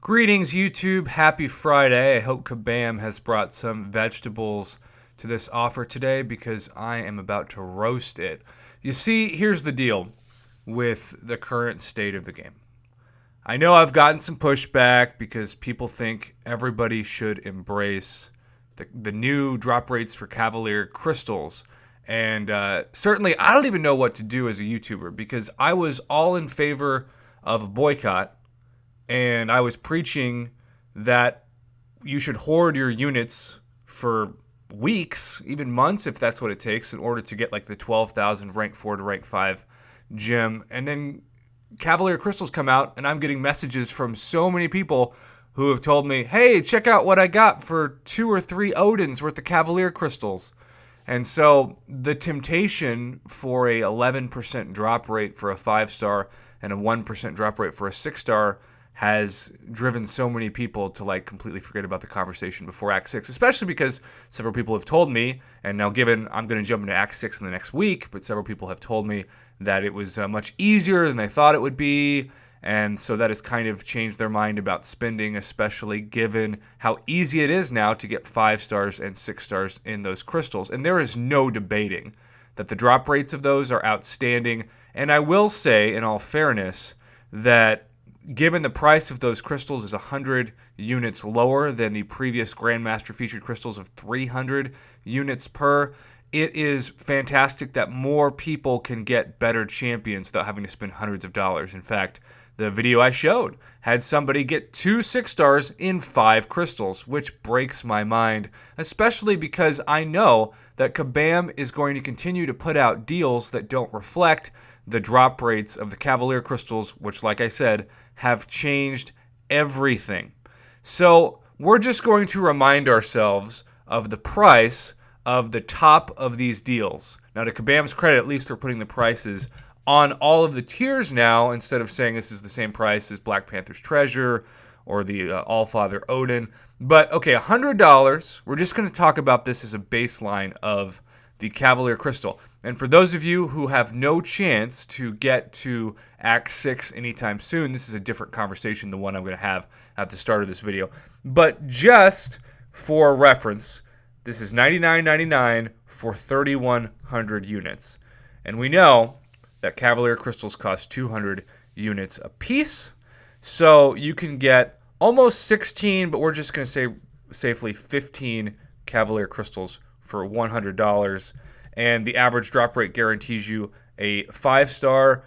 Greetings, YouTube. Happy Friday. I hope Kabam has brought some vegetables to this offer today because I am about to roast it. You see, here's the deal with the current state of the game. I know I've gotten some pushback because people think everybody should embrace the new drop rates for Cavalier Crystals. And certainly, I don't even know what to do as a YouTuber because I was all in favor of a boycott. And I was preaching that you should hoard your units for weeks, even months, if that's what it takes, in order to get like the 12,000 rank 4 to rank 5 gem. And then Cavalier Crystals come out, and I'm getting messages from so many people who have told me, hey, check out what I got for 2 or 3 Odins worth of Cavalier Crystals. And so the temptation for a 11% drop rate for a 5-star and a 1% drop rate for a 6-star has driven so many people to like completely forget about the conversation before Act 6, especially because several people have told me, and now given I'm going to jump into Act 6 in the next week, but several people have told me that it was much easier than they thought it would be, and so that has kind of changed their mind about spending, especially given how easy it is now to get 5 stars and 6 stars in those crystals. And there is no debating that the drop rates of those are outstanding, and I will say, in all fairness, that given the price of those crystals is 100 units lower than the previous Grandmaster featured crystals of 300 units per, it is fantastic that more people can get better champions without having to spend hundreds of dollars. In fact, the video I showed had somebody get 2 6-stars in 5 crystals, which breaks my mind, especially because I know that Kabam is going to continue to put out deals that don't reflect the drop rates of the Cavalier Crystals, which, like I said, have changed everything. So we're just going to remind ourselves of the price of the top of these deals. Now, to Kabam's credit, at least they're putting the prices on all of the tiers now instead of saying this is the same price as Black Panther's Treasure or the Allfather Odin. But, okay, $100. We're just going to talk about this as a baseline of the Cavalier Crystal. And for those of you who have no chance to get to Act 6 anytime soon, this is a different conversation than one I'm going to have at the start of this video. But just for reference, this is $99.99 for 3,100 units. And we know that Cavalier Crystals cost 200 units a piece. So you can get almost 16, but we're just going to say safely 15 Cavalier Crystals for $100. And the average drop rate guarantees you a 5-star.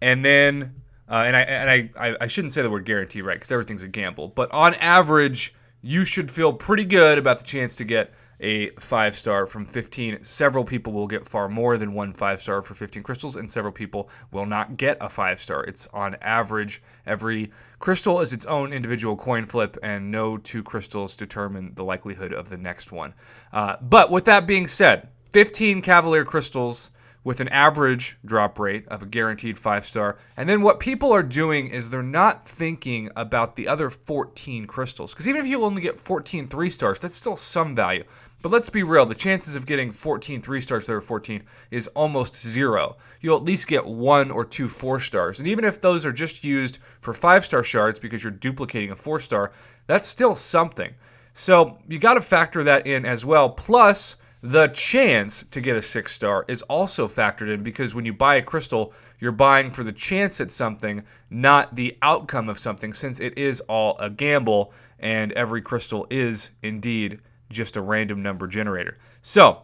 And then, I shouldn't say the word guarantee, right, because everything's a gamble. But on average, you should feel pretty good about the chance to get a 5-star from 15. Several people will get far more than one 5-star for 15 crystals, and several people will not get a 5-star. It's on average. Every crystal is its own individual coin flip, and no 2 crystals determine the likelihood of the next one. But with that being said, 15 Cavalier Crystals with an average drop rate of a guaranteed 5-star. And then what people are doing is they're not thinking about the other 14 crystals. Because even if you only get 14 3-stars, that's still some value. But let's be real, the chances of getting 14 3-stars that are 14 is almost zero. You'll at least get 1 or 2 4-stars. And even if those are just used for 5-star shards because you're duplicating a 4-star, that's still something. So you got to factor that in as well. Plus, the chance to get a 6-star is also factored in because when you buy a crystal, you're buying for the chance at something, not the outcome of something, since it is all a gamble and every crystal is indeed just a random number generator. So,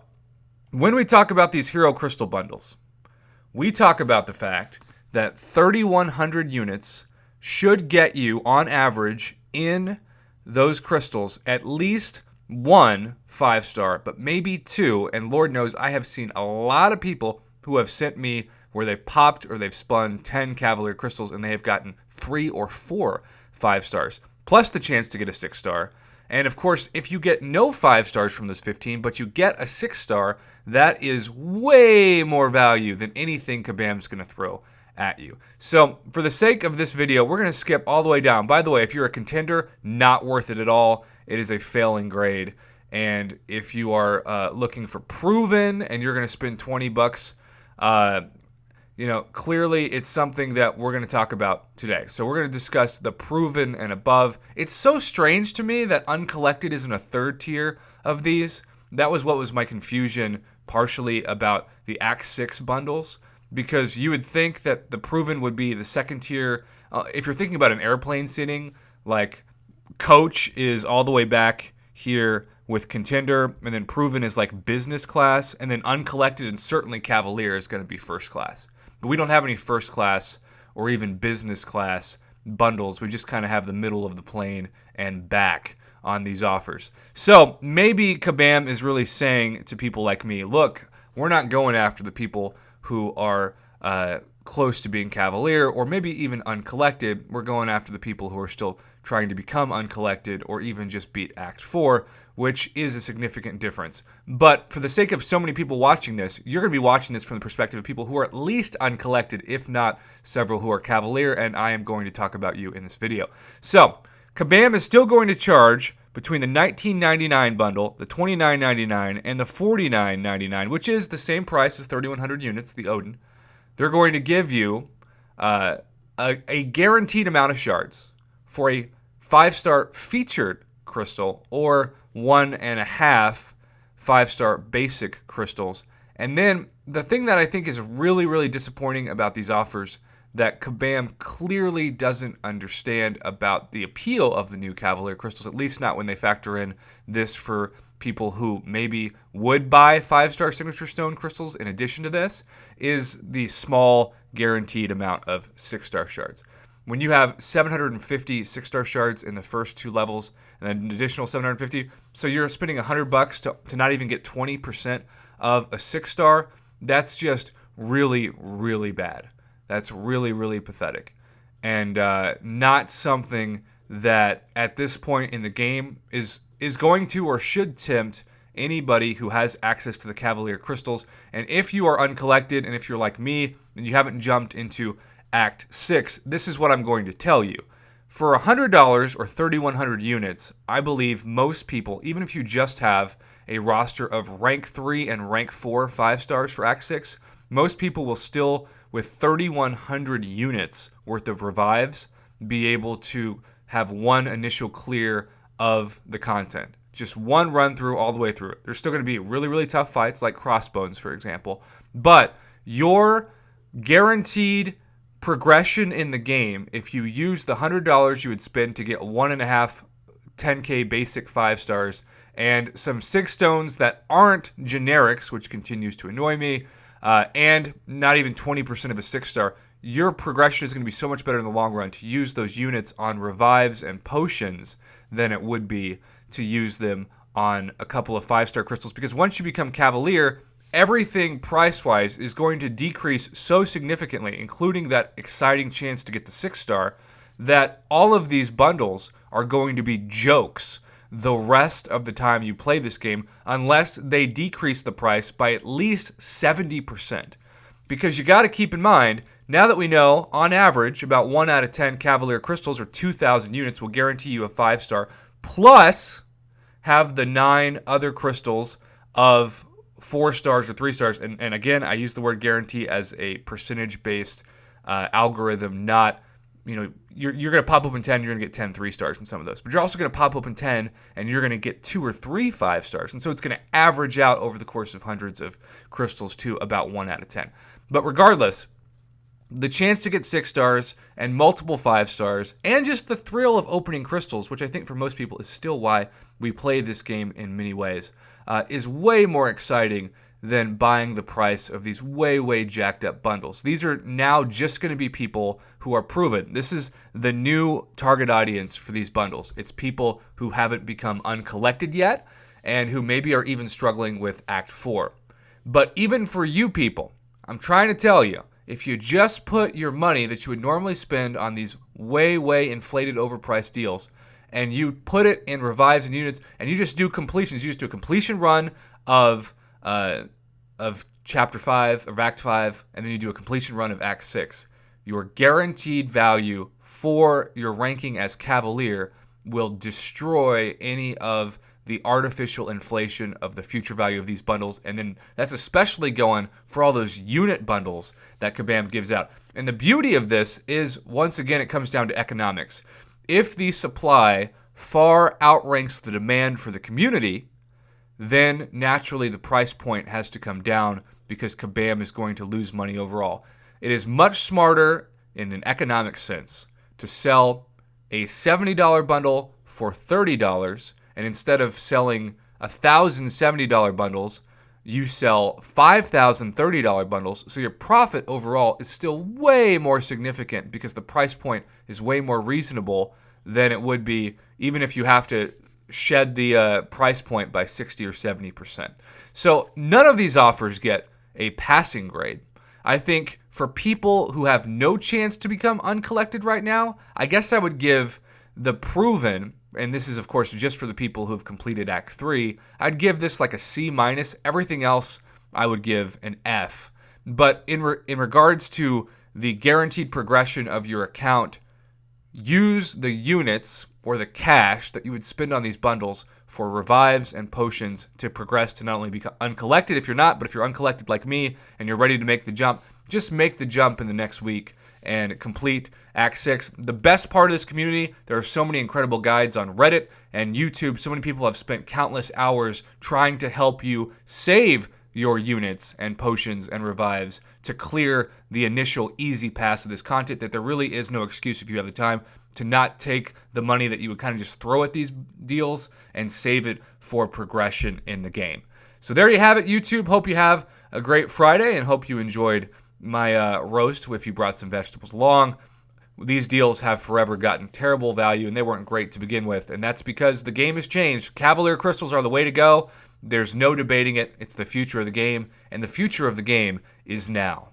when we talk about these hero crystal bundles, we talk about the fact that 3,100 units should get you, on average, in those crystals, at least 1 5-star, but maybe 2, and Lord knows I have seen a lot of people who have sent me where they popped or they've spun 10 Cavalier Crystals and they have gotten 3 or 4 5-stars, plus the chance to get a 6-star. And of course, if you get no 5-stars from those 15, but you get a 6-star, that is way more value than anything Kabam's going to throw at you. So for the sake of this video, we're going to skip all the way down. By the way, if you're a contender, not worth it at all. It is a failing grade. And if you are looking for proven and you're going to spend $20, clearly it's something that we're going to talk about today. So we're going to discuss the proven and above. It's so strange to me that uncollected isn't a third tier of these. That was what was my confusion partially about the Act 6 bundles, because you would think that the proven would be the second tier. If you're thinking about an airplane seating, like Coach is all the way back here with Contender, and then proven is like business class, and then uncollected and certainly Cavalier is going to be first class. But we don't have any first class or even business class bundles. We just kind of have the middle of the plane and back on these offers. So maybe Kabam is really saying to people like me, look, we're not going after the people who are close to being Cavalier or maybe even uncollected. We're going after the people who are still trying to become uncollected or even just beat Act 4, which is a significant difference. But for the sake of so many people watching this, you're going to be watching this from the perspective of people who are at least uncollected, if not several who are Cavalier, and I am going to talk about you in this video. So, Kabam is still going to charge between the $19.99 bundle, the $29.99, and the $49.99, which is the same price as 3,100 units, the Odin. They're going to give you a guaranteed amount of shards for a 5-star featured crystal or 1.5 5-star basic crystals. And then the thing that I think is really, really disappointing about these offers that Kabam clearly doesn't understand about the appeal of the new Cavalier crystals, at least not when they factor in this for people who maybe would buy 5-star signature stone crystals in addition to this, is the small guaranteed amount of 6-star shards. When you have 750 6-star shards in the first 2 levels and then an additional 750, so you're spending $100 to not even get 20% of a 6-star, that's just really, really bad. That's really, really pathetic. And not something that at this point in the game is going to or should tempt anybody who has access to the Cavalier crystals. And if you are uncollected and if you're like me and you haven't jumped into Act 6, this is what I'm going to tell you. For $100 or 3,100 units, I believe most people, even if you just have a roster of rank 3 and rank 4 5-stars for Act 6, most people will still, with 3,100 units worth of revives, be able to have one initial clear of the content. Just one run through all the way through it. There's still going to be really, really tough fights like Crossbones, for example. But your guaranteed progression in the game, if you use the $100 you would spend to get 1.5 10K basic 5-stars and some 6 stones that aren't generics, which continues to annoy me, and not even 20% of a 6-star, your progression is going to be so much better in the long run to use those units on revives and potions than it would be to use them on a couple of 5-star crystals. Because once you become Cavalier, everything price-wise is going to decrease so significantly, including that exciting chance to get the 6-star, that all of these bundles are going to be jokes the rest of the time you play this game, unless they decrease the price by at least 70%. Because you got to keep in mind, now that we know, on average, about 1 out of 10 Cavalier crystals or 2,000 units will guarantee you a 5-star, plus have the 9 other crystals of 4 stars or 3 stars. And again, I use the word guarantee as a percentage-based algorithm, not, you're going to pop open 10, you're going to get 10 3-stars in some of those. But you're also going to pop open 10, and you're going to get 2 or 3 5-stars. And so it's going to average out over the course of hundreds of crystals to about 1 out of 10. But regardless, the chance to get 6 stars and multiple 5 stars, and just the thrill of opening crystals, which I think for most people is still why we play this game in many ways, is way more exciting than buying the price of these way, way jacked up bundles. These are now just going to be people who are proven. This is the new target audience for these bundles. It's people who haven't become uncollected yet and who maybe are even struggling with Act 4. But even for you people, I'm trying to tell you, if you just put your money that you would normally spend on these way, way inflated, overpriced deals, and you put it in revives and units, and you just do completions, you just do a completion run of Chapter 5, of Act 5, and then you do a completion run of Act 6, your guaranteed value for your ranking as Cavalier will destroy any of the artificial inflation of the future value of these bundles. And then that's especially going for all those unit bundles that Kabam gives out. And the beauty of this is, once again, it comes down to economics. If the supply far outranks the demand for the community, then naturally the price point has to come down because Kabam is going to lose money overall. It is much smarter in an economic sense to sell a $70 bundle for $30, and instead of selling 1,000 $70 bundles, you sell 5,000 $30 bundles. So your profit overall is still way more significant because the price point is way more reasonable than it would be even if you have to shed the price point by 60 or 70%. So none of these offers get a passing grade. I think for people who have no chance to become uncollected right now, I guess I would give the proven, and this is of course just for the people who have completed Act 3, I'd give this like a C-. Everything else I would give an F. But in regards to the guaranteed progression of your account, use the units or the cash that you would spend on these bundles for revives and potions to progress to not only become uncollected if you're not, but if you're uncollected like me and you're ready to make the jump, just make the jump in the next week and complete Act 6. The best part of this community, there are so many incredible guides on Reddit and YouTube. So many people have spent countless hours trying to help you save your units and potions and revives to clear the initial easy pass of this content, that there really is no excuse if you have the time to not take the money that you would kind of just throw at these deals and save it for progression in the game. So there you have it, YouTube. Hope you have a great Friday and hope you enjoyed my roast if you brought some vegetables along. These deals have forever gotten terrible value and they weren't great to begin with, and that's because the game has changed. Cavalier crystals are the way to go. There's no debating it. It's the future of the game, and the future of the game is now.